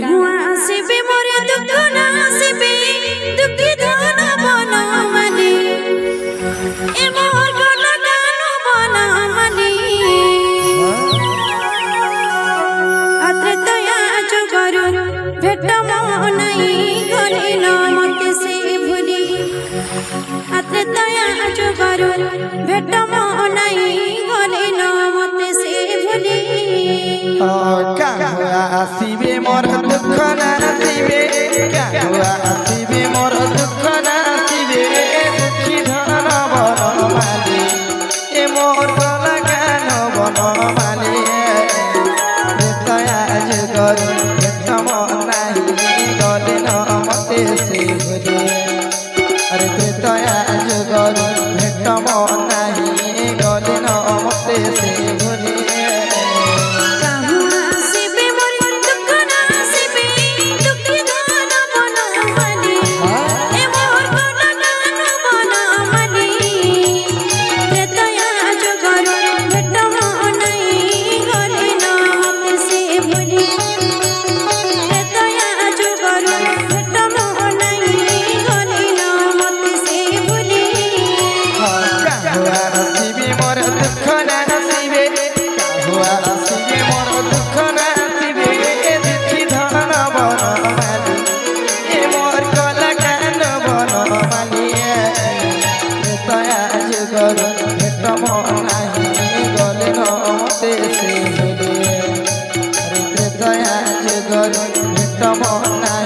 काहू आसिबे मोर दुख ना आसिबे दुखी धन बन माने ए मोर गला गान बन माने आत्रे दया जो करू भेट मनाई गले न मते से भूली आत्रे दया जो करू भेट मनाई गले न मते से भूली काहू आसिबे मोर दुख ना आसिबे काहू आसिबे मोर दुख ना आसिबे दुखी धन बन माली ए मोर गला गान बन माली दया जुगर भेट मनाई गले न मते से भूली अरे दया जुगर भेट मनाई गले न मते से भूली भेट मनाई गले न मते से भूली अरे दया जुगर भेट मनाई